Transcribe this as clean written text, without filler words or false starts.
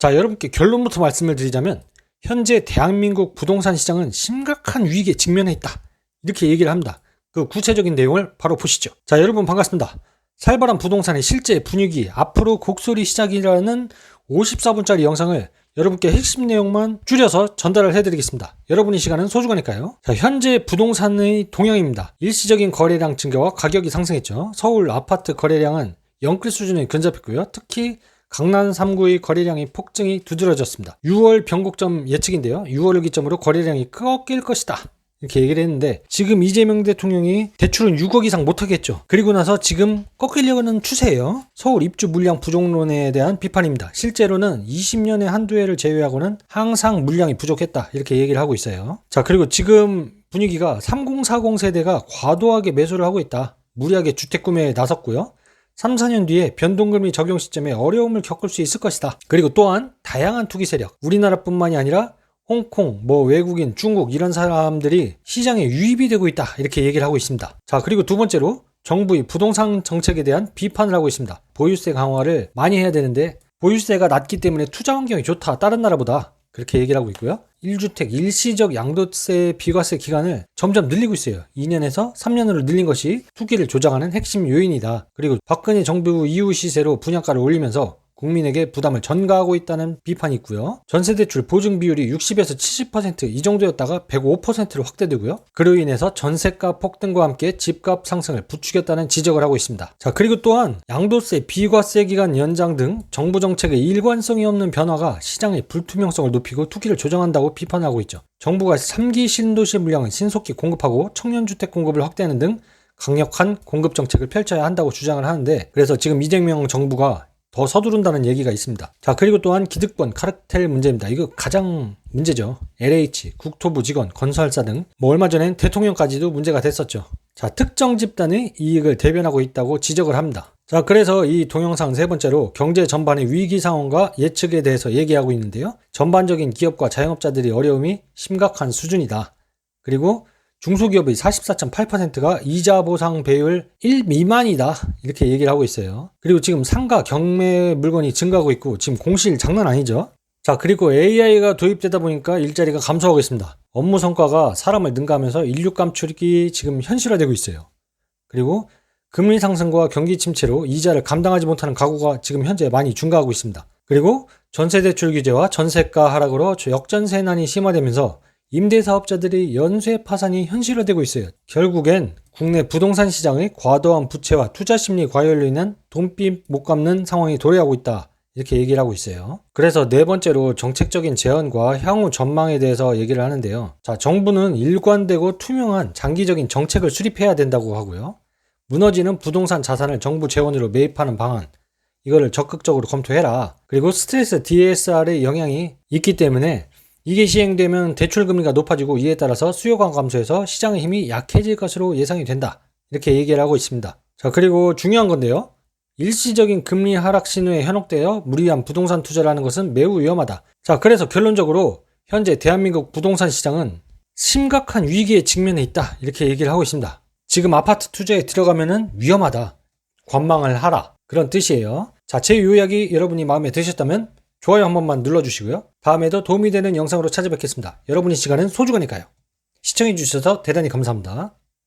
자, 여러분께 결론부터 말씀을 드리자면 현재 대한민국 부동산 시장은 심각한 위기에 직면해 있다, 이렇게 얘기를 합니다. 그 구체적인 내용을 바로 보시죠. 자, 여러분 반갑습니다. 살벌한 부동산의 실제 분위기, 앞으로 곡소리 시작이라는 54분짜리 영상을 여러분께 핵심 내용만 줄여서 전달을 해드리겠습니다. 여러분의 시간은 소중하니까요. 자, 현재 부동산의 동향입니다. 일시적인 거래량 증가와 가격이 상승했죠. 서울 아파트 거래량은 영끌 수준에 근접했고요. 특히 강남 3구의 거래량의 폭증이 두드러졌습니다. 6월 변곡점 예측인데요. 6월을 기점으로 거래량이 꺾일 것이다, 이렇게 얘기를 했는데 지금 이재명 대통령이 대출은 6억 이상 못하겠죠. 그리고 나서 지금 꺾이려는 추세예요. 서울 입주 물량 부족론에 대한 비판입니다. 실제로는 20년에 한두 해를 제외하고는 항상 물량이 부족했다, 이렇게 얘기를 하고 있어요. 자, 그리고 지금 분위기가 3040 세대가 과도하게 매수를 하고 있다. 무리하게 주택 구매에 나섰고요. 3, 4년 뒤에 변동금리 적용 시점에 어려움을 겪을 수 있을 것이다. 그리고 또한 다양한 투기 세력, 우리나라뿐만이 아니라 홍콩, 외국인, 중국 이런 사람들이 시장에 유입이 되고 있다, 이렇게 얘기를 하고 있습니다. 자, 그리고 두 번째로 정부의 부동산 정책에 대한 비판을 하고 있습니다. 보유세 강화를 많이 해야 되는데 보유세가 낮기 때문에 투자 환경이 좋다, 다른 나라보다, 그렇게 얘기를 하고 있고요. 1주택 일시적 양도세 비과세 기간을 점점 늘리고 있어요. 2년에서 3년으로 늘린 것이 투기를 조장하는 핵심 요인이다. 그리고 박근혜 정부 이후 시세로 분양가를 올리면서 국민에게 부담을 전가하고 있다는 비판이 있고요. 전세대출 보증 비율이 60에서 70% 이 정도였다가 105%로 확대되고요. 그로 인해서 전세가 폭등과 함께 집값 상승을 부추겼다는 지적을 하고 있습니다. 자, 그리고 또한 양도세 비과세 기간 연장 등 정부 정책의 일관성이 없는 변화가 시장의 불투명성을 높이고 투기를 조장한다고 비판하고 있죠. 정부가 3기 신도시 물량을 신속히 공급하고 청년주택 공급을 확대하는 등 강력한 공급 정책을 펼쳐야 한다고 주장을 하는데, 그래서 지금 이재명 정부가 더 서두른다는 얘기가 있습니다. 자, 그리고 또한 기득권, 카르텔 문제입니다. 이거 가장 문제죠. LH, 국토부 직원, 건설사 등 얼마 전엔 대통령까지도 문제가 됐었죠. 자, 특정 집단의 이익을 대변하고 있다고 지적을 합니다. 자, 그래서 이 동영상 세 번째로 경제 전반의 위기 상황과 예측에 대해서 얘기하고 있는데요. 전반적인 기업과 자영업자들의 어려움이 심각한 수준이다. 그리고 중소기업의 44.8%가 이자 보상 배율 1 미만이다, 이렇게 얘기를 하고 있어요. 그리고 지금 상가 경매 물건이 증가하고 있고 지금 공실 장난 아니죠. 자, 그리고 AI가 도입되다 보니까 일자리가 감소하고 있습니다. 업무 성과가 사람을 능가하면서 인력 감축이 지금 현실화되고 있어요. 그리고 금리 상승과 경기 침체로 이자를 감당하지 못하는 가구가 지금 현재 많이 증가하고 있습니다. 그리고 전세대출 규제와 전세가 하락으로 역전세난이 심화되면서 임대사업자들의 연쇄 파산이 현실화되고 있어요. 결국엔 국내 부동산 시장의 과도한 부채와 투자심리 과열로 인한 돈빚 못 갚는 상황이 도래하고 있다, 이렇게 얘기를 하고 있어요. 그래서 네 번째로 정책적인 제언과 향후 전망에 대해서 얘기를 하는데요. 자, 정부는 일관되고 투명한 장기적인 정책을 수립해야 된다고 하고요. 무너지는 부동산 자산을 정부 재원으로 매입하는 방안, 이거를 적극적으로 검토해라. 그리고 스트레스 DSR의 영향이 있기 때문에 이게 시행되면 대출금리가 높아지고 이에 따라서 수요가 감소해서 시장의 힘이 약해질 것으로 예상이 된다, 이렇게 얘기를 하고 있습니다. 자, 그리고 중요한 건데요. 일시적인 금리 하락 신호에 현혹되어 무리한 부동산 투자를 하는 것은 매우 위험하다. 자, 그래서 결론적으로 현재 대한민국 부동산 시장은 심각한 위기에 직면해 있다, 이렇게 얘기를 하고 있습니다. 지금 아파트 투자에 들어가면은 위험하다, 관망을 하라, 그런 뜻이에요. 자, 제 요약이 여러분이 마음에 드셨다면 좋아요 한 번만 눌러주시고요. 다음에도 도움이 되는 영상으로 찾아뵙겠습니다. 여러분의 시간은 소중하니까요. 시청해주셔서 대단히 감사합니다.